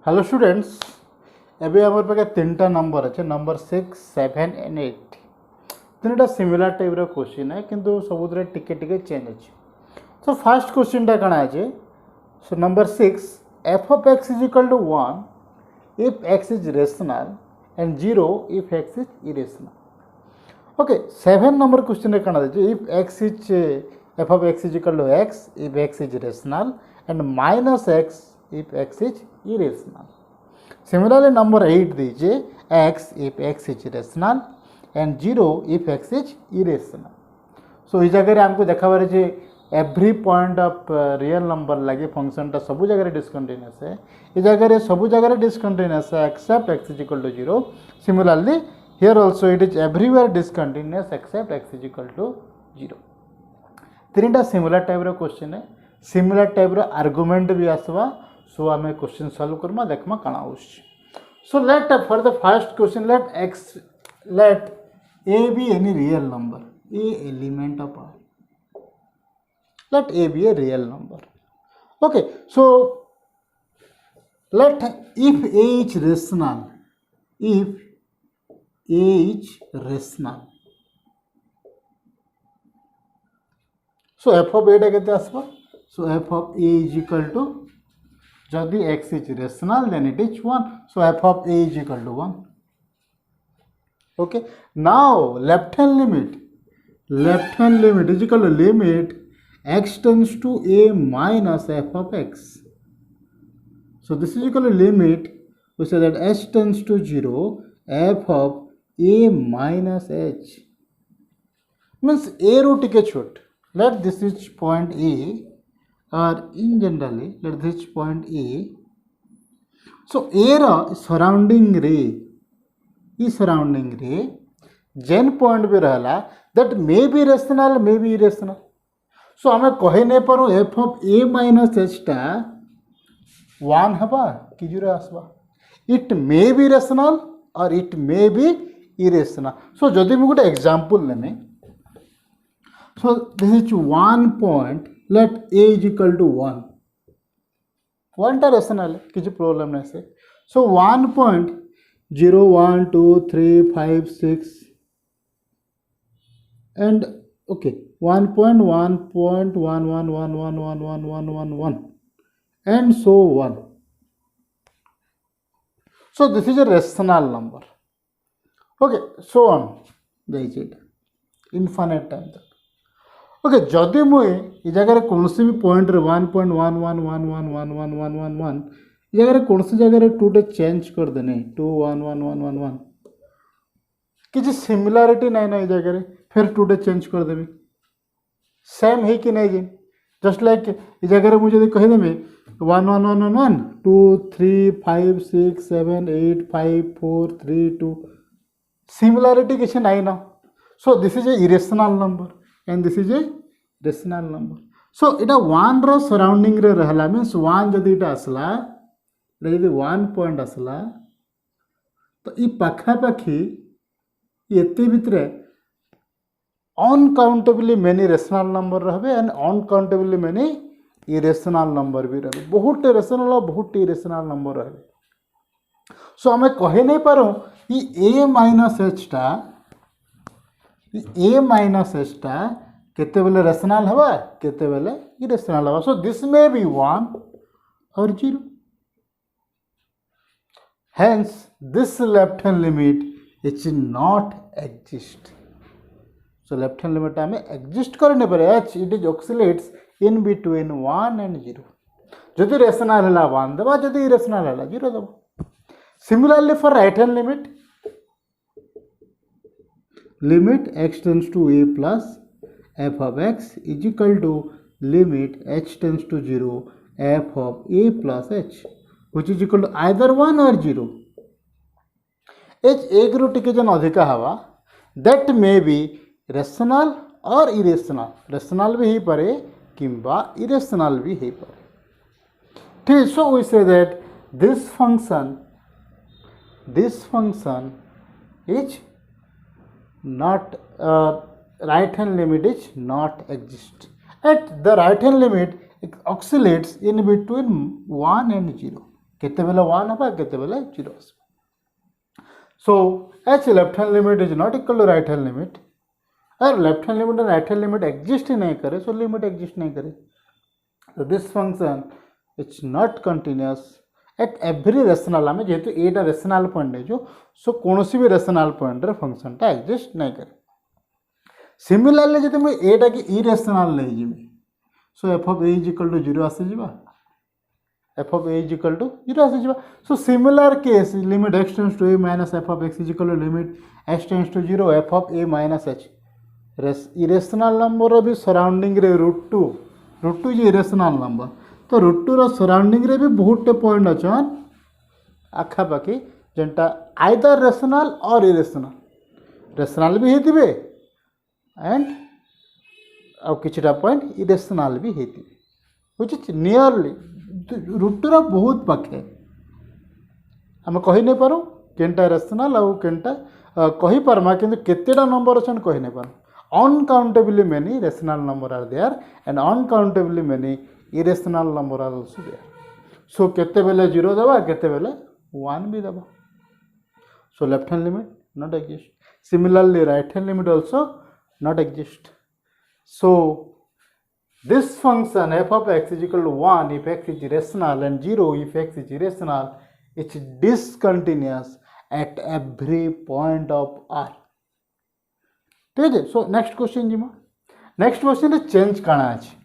Hello students, एबे हमर पाखे तीनटा नंबर अच्छे नंबर 6, 7 एंड 8 तीनटा सिमिलर टाइप रो क्वेश्चन है किंतु सबुतरे टिके टिके चेंज अच्छे। सो फर्स्ट क्वेश्चन टा कणा अच्छे। So number 6 f of x is equal to 1 if x is rational and 0 if x is irrational. Okay, 7 number question रे कणा अच्छे if x is f of x is equal to x if x is rational and minus x if x is irrational. Similarly, number 8 दीजिए x if x is rational and 0 if x is irrational. So इस जगह हमको देखा बारे जे every point of real number लगे function टा सब जगह डिसकंटिन्यूअस है। इस जगह सब जगह डिसकंटिन्यूअस है except x is equal to 0. Similarly, here also it is everywhere discontinuous except x is equal to 0. तीनटा सिमिलर टाइप रो क्वेश्चन है, सिमिलर टाइप रो आर्गुमेंट भी आसवा। सो आम क्वेश्चन सॉल्व करमा देखमा काना आउछ। So let for the first question let a be any real number, a element of r. Let a be a real number. Okay, so let if a is rational, if a is rational, so f of a टा केते आसबा? So f of a is equal to, जदि x is rational then it is 1. So f of a is equal to 1. Okay, now left hand limit is equal to limit x tends to a minus f of x. So this is equal to limit, we say that h tends to 0 f of a minus h. Means a root के छोट, let this is point a, or in generally let this point a. So a रा surrounding ray, ई surrounding ray जेन point भी रहला that may be rational may be irrational. So हमें कहे नहीं पारो f of a minus h टा 1 हबा कि 0 आसबा. It may be rational or it may be irrational. So जदि मैं गोटे example लेमे, so this is 1 point, let a is equal to 1. 1 टा rational है, किसी प्रॉब्लम नहीं से. So 1 point 0 1 2 3 5 6 and okay 1.1.1111111 and so on. So this is a rational number. Okay, so on that infinite time तक. Okay, जदि मुई ये जगह कौन सी भी पॉइंट रे 1.11111111 ये जगह कौन सी जगह 2 टे चेंज कर देने 2 1 1 1 1 1 किसी सिमिलरिटी नहीं ना ये जगह फिर 2 टे चेंज कर देबी सेम है कि नहीं जी. जस्ट लाइक ये जगह मुझे यदि कह देबे 1 1 1 1 1 2 3 5 6 7 8 5 4 3 2 सिमिलरिटी किसी नहीं ना. So this is a irrational number and this is a rational number. So इटा 1 रो सराउंडिंग रे रहला मींस 1 जदि इटा असला यदि 1 पॉइंट असला तो ई पाखा पाखी एते भितरे अनकाउंटेबली मेनी रेशनल नंबर रहबे एंड अनकाउंटेबली मेनी इरेशनल नंबर भी रहबे. बहुत रेशनल और बहुत इरेशनल नंबर रहबे. सो हमें कहे नहीं पारो ई a माइनस h टा a माइनस h टा केते बेले रेशनल हवा केते बेले इरेशनल हवा. सो दिस मे बी 1 और 0. Hence this left hand limit it not exist. So left hand limit हमें exist करने पर h it is oscillates in between 1 and 0. जदि रेशनल हला 1 दबा, जदि इरेशनल हला 0 दबा. Similarly for right hand limit x tends to a plus f of x is equal to limit h tends to 0 f of a plus h which is equal to either 1 or 0. h एक रू टिके जन अधिका हवा that may be rational or irrational. rational भी ही पारे किंबा irrational भी ही पारे. ठीक. So we say that this function is not right hand limit is not exist. At the right hand limit it oscillates in between 1 and 0. केतेबेले 1 हबा केतेबेले 0 आसबा so h left hand limit is not equal to right hand limit और left hand limit और right hand limit exist ही नहीं करे so limit exist नहीं करे so this function it's not continuous at every rational आम जेहेतु एटा rational point है जो सो कौन भी रेशनल पॉइंट रे फंक्शन टा एग्जिस्ट नहीं करे सिमिलरली जब मुझे एटा की इरेशनल नहीं जीवी so f of a is equal to 0 आसी जीवा f of a is equal to 0 आसी जीवा so similar case limit x tends to a minus f of x is equal to limit x tends to 0 f of a minus h irrational number भी surrounding रे √2 is irrational number तो √2 रो surrounding रे भी बहुत point अच्छन आखापाखी जेनटा either rational और irrational rational भी हेतिबे and आउ किछटा point irrational भी हेतिबे व्हिच इज नियरली √2 रो बहुत पाखे हम कहि नै पारो केनटा रेशनल आउ केनटा कहि पारमा किंतु केतेटा नंबर अच्छन कहि नै पारो uncountably many rational number are there and uncountably many irrational number are also there so kete bele 0 deba kete bele 1 bhi deba so left hand limit not exist similarly right hand limit also not exist so this function f of x is equal to 1 if x is rational and 0 if x is irrational it's discontinuous at every point of R ठीक है so next question जीमा next question रे change काना अछि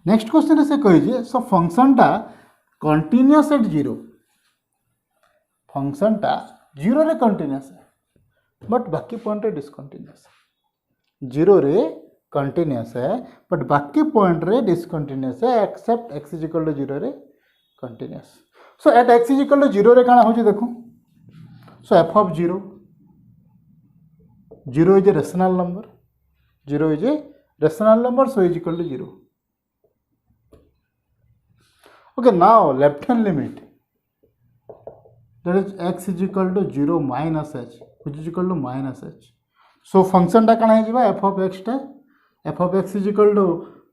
next question से कहि so function टा continuous at 0 function टा 0 रे कंटीन्यूअस है बट बाकी पॉइंट रे डिसकंटीन्यूअस 0 रे कंटीन्यूअस है बट बाकी पॉइंट रे डिसकंटीन्यूअस है except x is equal to 0 रे continuous so at x is equal to 0 रे काना होची देखो so f of 0 is a rational number 0 is a rational number so is equal to 0 okay now left hand limit that is x is equal to 0 minus h which is equal to minus h so function ta kana he jiba f of x is equal to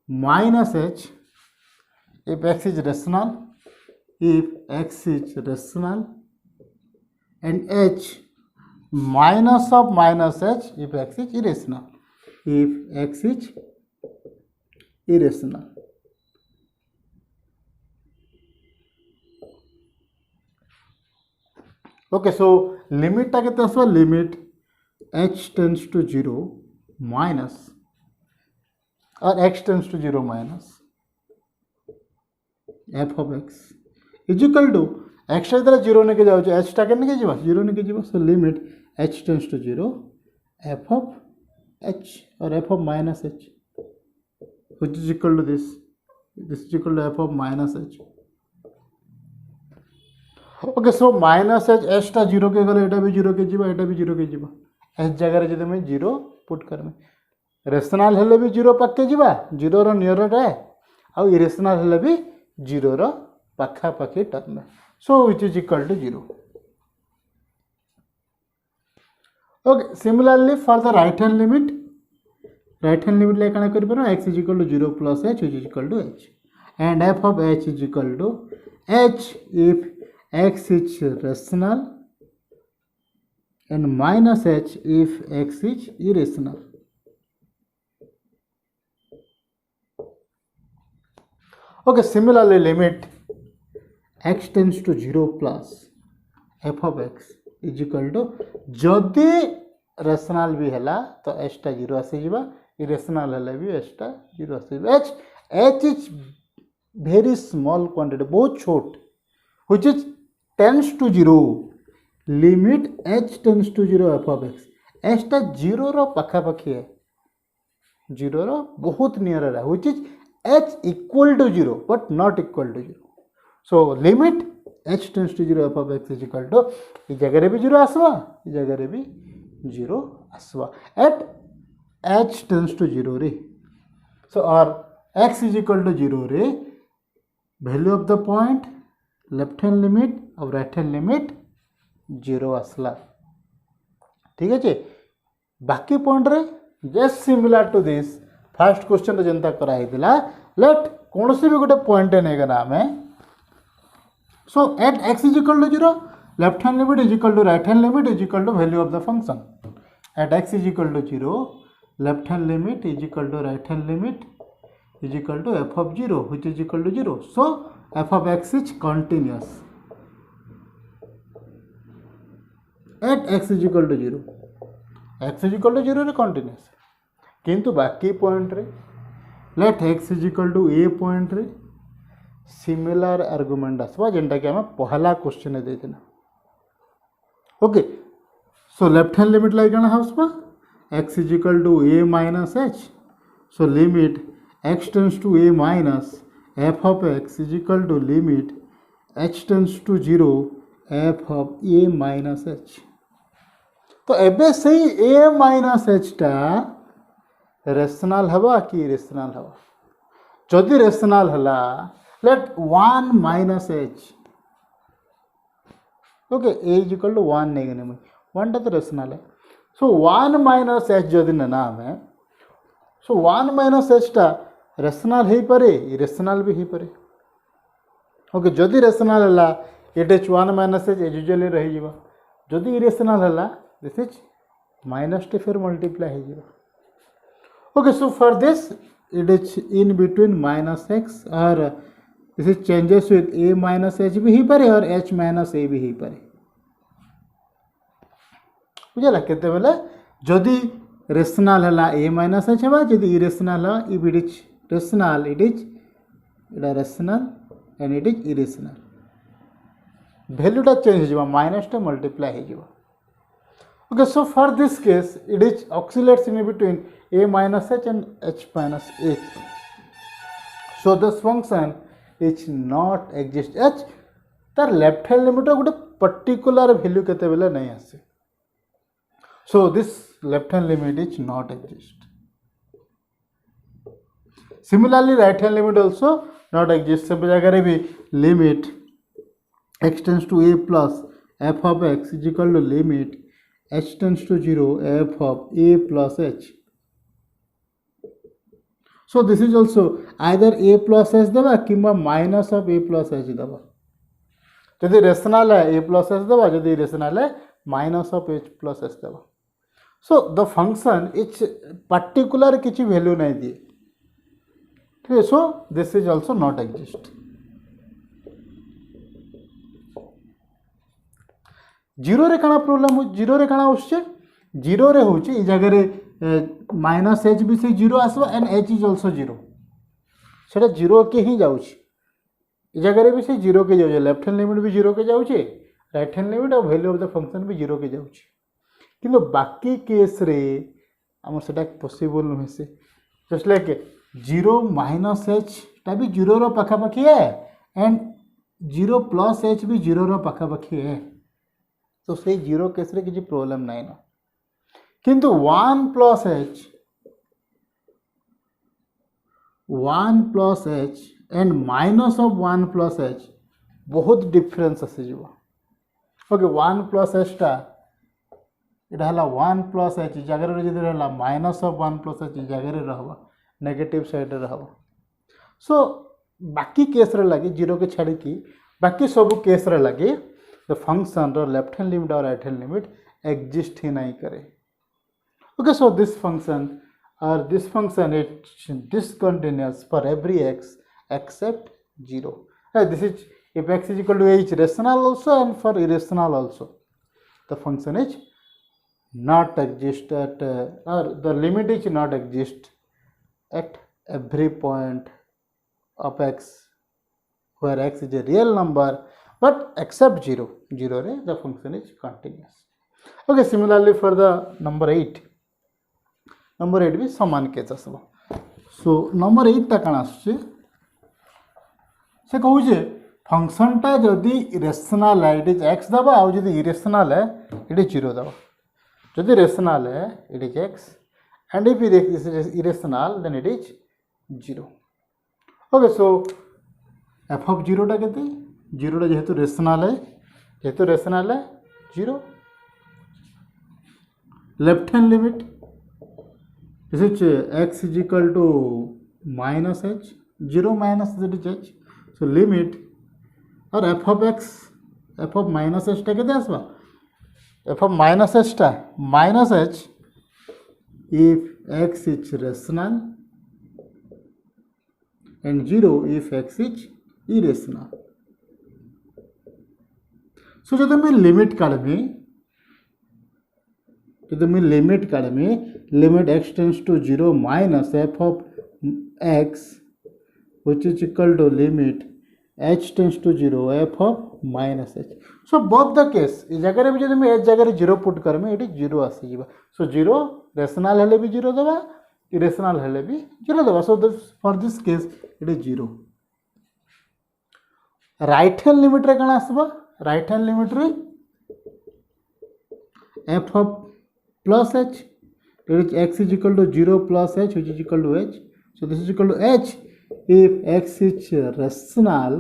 minus h if x is rational and h minus of minus h if x is irrational okay so limit ta kete asba limit h tends to 0 minus or x tends to 0 minus f of x is equal to x टा 0 ने के जाउ h टा के ने के जीवा 0 ने के जीवा so limit h tends to 0 f of h or f of minus h which is equal to this is equal to f of minus h okay so minus h h टा 0 के गले एटा भी 0 के जीवा एटा भी 0 के जीवा h जगह रे जदि मैं 0 पुट करमे रेशनल हेले भी 0 पाक के जीवा 0 रो नियर रे आ इरेशनल हेले भी 0 रो पाखा पाखी term so which is equal to 0 okay similarly for the right hand limit like kana kari paro x is equal to 0 plus h which is equal to h and f of h is equal to h if x is rational and minus h if x is irrational okay similarly limit x tends to 0 plus f of x is equal to जदि rational भी हैला तो h टा 0 आसी जीवा irrational हैला भी h टा 0 आसी h is very small quantity बहुत छोट which is tends to 0 limit h tends to 0 f of x h टा 0 रो पाखा पाखी है 0 रो बहुत नियर है which is h equal to 0 but not equal to 0 so limit h tends to 0 f of x is equal to इस जगह रे भी 0 आसवा इस जगह रे भी 0 आसवा at h tends to 0 रे so or x is equal to 0 रे value of the point left hand limit और right hand limit 0 आसला ठीक है जे बाकी पॉइंट रे just similar to this first question रे जनता करा हितला let कौन से भी गोटे पॉइंट ने गना हमें So at x is equal to 0, left hand limit is equal to right hand limit is equal to value of the function. At x is equal to 0, left hand limit is equal to right hand limit is equal to f of 0, which is equal to 0. So f of x is continuous at x is equal to 0. x is equal to 0 is continuous. किंतु बाकी point रे let x is equal to a point रे similar argument आसवा जेनटा कि आम पहला question देना. Okay so left hand limit like कण हाउसबा x is equal to a minus h. So limit x tends to a minus f of x is equal to limit h tends to 0 f of a minus h. तो एबे सही a minus h टा rational हवा कि irrational हवा. जदि rational हला let 1 minus h. Okay, a is equal to 1 नहीं गने में 1 टा तो रेशनल है. So 1 minus h जदि नाम है so 1 minus h टा रेशनल ही परे इरेशनल भी ही परे. ओके जदि रेशनल हला it is 1 minus h usually रही जीवा. जदि इरेशनल हला दिस इज माइनस टे फिर मल्टीप्लाई हो जीवा. Okay so for this it is in between minus x और this is changes with a minus h भी ही परे और h minus a भी ही परे. बुझला केते बेले जदि रेशनल हला a minus h हेबा जदि इरेशनल हला if it is rational it is rational and it is irrational. वैल्यूटा चेंज हो जीवा माइनस टे मल्टीप्लाई हो जीवा. Okay, so for this case, it is oscillates in between a minus h and h minus a. So this function is not exist. h तार left hand limit गोटे particular value केते बेले नहीं आसे. So this left hand limit is not exist. Similarly, right hand limit also not exist. सब जगह भी limit x tends to a plus f of x is equal to limit h tends to 0 f of a plus h. So this is also either a plus h देबा किंबा minus of a plus h देबा. यदि rational है a plus h देबा यदि rational है minus of h plus h देबा. So the function is particular किसी वैल्यू नहीं दिए. ठीक है. So this is also not exist. Zero रे काना प्रॉब्लम हो जीरो रे काना होचे जीरो रे होचे ई जगह रे माइनस h भी से जीरो आसबा and h is also zero. सेटा जीरो के ही जाउची. ई जगह रे भी से जीरो के जाउचे. लेफ्ट हैंड लिमिट भी जीरो के जाउचे राइट हैंड लिमिट और वैल्यू ऑफ द फंक्शन भी जीरो के जाउचे. किंतु बाकी केस रे हमर सेटा पॉसिबल न होसे. जस्ट लाइक 0 minus h टा भी जीरो रो पाखा पाखी है एंड 0 plus h भी जीरो रो पाखा पाखी है. तो से जीरो केस रे किसी प्रॉब्लम नहीं ना. किंतु 1 plus h and minus of 1 plus h बहुत डिफरेंस आसे जीवा. ओके 1 plus h टा इटा हला 1 plus h जगह रे जदि रहला माइनस ऑफ 1 plus h जगह रे रहबा नेगेटिव साइड रे रहबा. सो बाकी केस रे लागे जीरो के छाड़ी की बाकी सब केस रे लागे the function or left hand limit or right hand limit exist ही नहीं करे. Okay, so this function is discontinuous for every x except 0. This is if x is equal to a, is rational also and for irrational also. The function is not exist at or the limit is not exist at every point of x where x is a real number. But except 0 रे the function is continuous. Okay, similarly for the number 8 भी समान case आसबो. So number 8 ता काना आछे से कहू जे function टा जदि रेशनल है इट इज x दबा आ जदि इरेशनल है इट इज 0 दबा. जदि रेशनल है it is x and if it is irrational then it is 0. Okay, so f of 0 टा केते जीरो जेहेतु रेशनल है 0. Left hand limit this is x is equal to minus h 0 minus z is h. So limit और f of minus h टा केते आसबा f of minus h टा minus h if x is rational and 0 if x is irrational. So जो मैं limit काढमी limit x tends to 0 minus f of x which is equal to limit h tends to 0 f of minus h. So both the case इस जगह भी जब मैं h जगह 0 put करमे eighty 0 आसी जीवा। सो 0 रेशनल हेले भी 0 दबा इरेशनल हेले भी 0 दबा। So for this case it is 0। Right hand limit रे कना आसबा राइट हैंड लिमिट रे f of plus h it is x is equal to 0 plus h which is equal to h. So this is equal to h if x is rational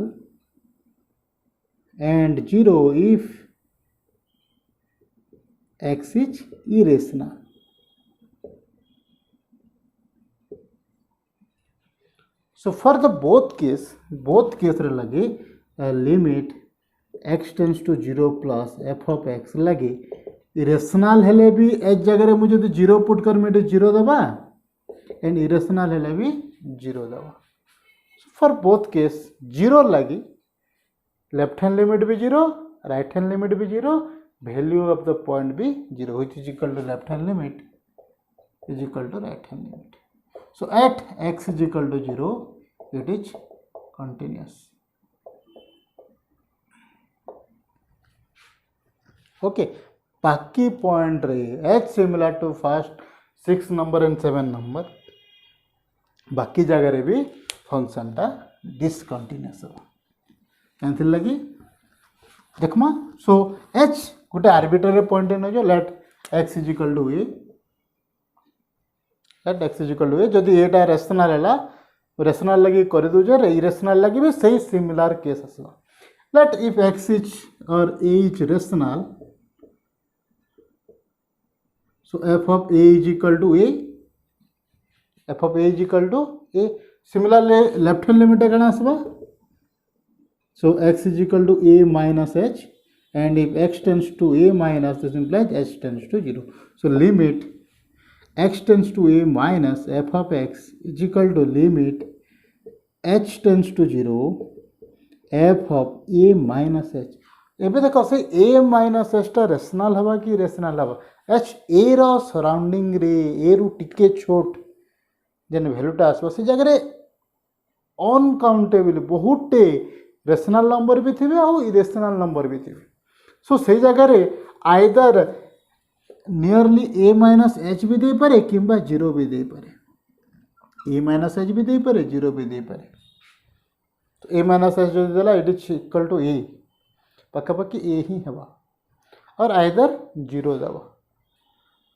and 0 if x is irrational. So for the both case रे लगे limit x tends to 0 plus f of x लगे irrational हेले भी H जगह मुझे तो 0 put कर मैं 0 दबा एंड इरेशनल हेले भी 0 दबा। फॉर बोथ केस 0 लगी लेफ्ट हैंड लिमिट भी 0 राइट हैंड लिमिट भी 0 वैल्यू ऑफ द पॉइंट भी 0 which is equal to left hand limit is equal to right hand limit. So at x is equal to 0 it is continuous. Okay बाकी point रे एच similar to first 6 number and 7 number बाकी जगह रे भी function टा discontinuous हो कैंथि लगी देखमा। सो एच गोटे आर्बिट्ररी पॉइंट न जो let x is equal to a जदि एटा रेशनल हैला रेशनल लगी कर दो जे इरेशनल लगी भी सही सिमिलर केस आसला। लेट इफ एक्स इज और a is rational so f of a is equal to a similarly left hand limit कना आसबा। so x is equal to a minus h and if x tends to a minus this implies h tends to 0. so limit x tends to a minus f of x is equal to limit h tends to 0 f of a minus h। एबे देखो से a minus h टा rational हवा कि rational हवा H A row surrounding रे ए रु टिके छोट जेन वैल्यूटा आसबो से जगह रे अनकाउंटेबल बहुते रेशनल नंबर भी थिबे और इरेशनल नंबर भी थिबे। सो से जगह रे आइदर नियरली ए माइनस एच भी दे पारे किंबा 0 भी दे पारे ए माइनस एच भी दे पारे 0 भी दे पारे। तो ए माइनस एच जो देला इट इज इक्वल टू ए पक्का ए ही हवा और आइदर 0 दबा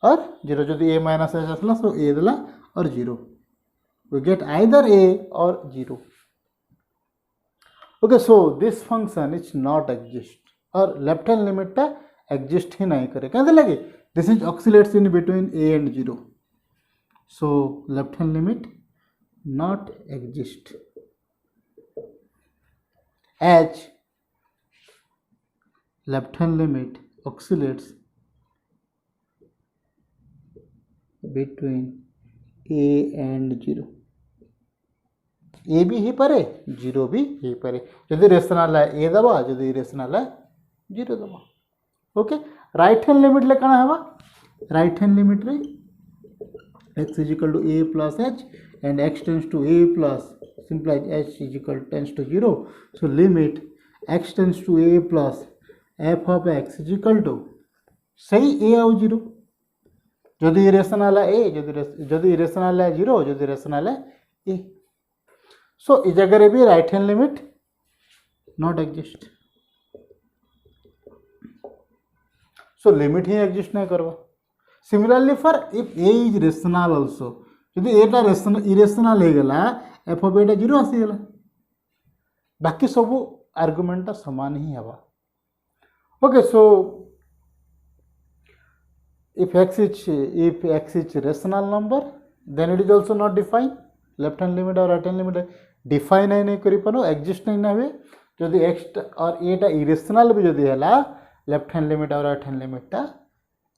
और 0 जो ए माइनस एच आसला सो ए देला और 0 we get either a or 0। Okay so this function is not exist और लेफ्ट हैंड लिमिट टा एग्जिस्ट ही नहीं करे कहते लगे this is oscillates in between a and 0। So left hand limit not exist h left hand limit oscillates between a and 0 a भी ही पारे 0 भी ही पारे जदि रेशनल है ए दबा जदि इरेशनल है 0 दबा। ओके राइट हैंड लिमिट ले कना हवा राइट हैंड लिमिट रे x is equal to a plus h and x tends to a plus implies h is equal tends to 0. so limit x tends to a plus f of x is equal to सही a और 0 जदि irrational है a जदि irrational है 0 जदि irrational है a। सो इस जगह भी right hand limit not exist. So limit he exist नहीं करवा। Similarly for if a is rational also जदि एटा रेशनल इरेशनल हो गला f of a 0 आसी गला बाकी सब आर्गुमेंट समान ही हवा। Okay, so if x is rational number, then it is also not defined. Left hand limit और right hand limit define नहीं करी पानो exist नहीं ना हुए जदि एक्स और एटा इरेशनल भी जदि है लेफ्ट हैंड लिमिट और राइट हैंड लिमिटा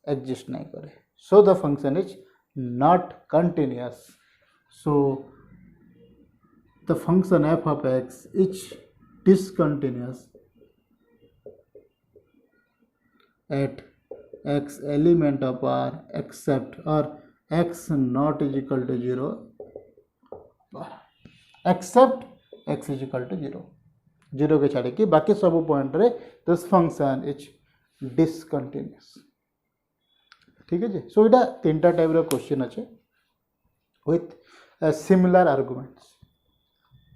एग्जिस्ट नहीं करे so the function is not continuous so the function f of x is discontinuous at x element of R except or x not is equal to 0 except x is equal to 0 0 के छाड़ी कि बाकी सब point रे this function is discontinuous ठीक है जी सो इटा तीन टाइप रो क्वेश्चन अच्छे with similar arguments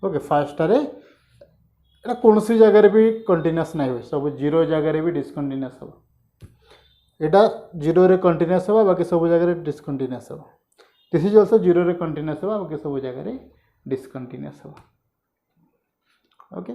okay fast रे एटा कौन सी जगह भी कंटिन्यूअस नहीं हुए सब 0 जगह भी डिसकंटिन्यूअस हो एटा 0 रे कंटिन्यूअस हो बाकी सब जगह डिसकंटिन्यूअस हो दिस इज आल्सो 0 रे कंटिन्यूअस हो बाकी सब जगह डिसकंटिन्यूअस हो ओके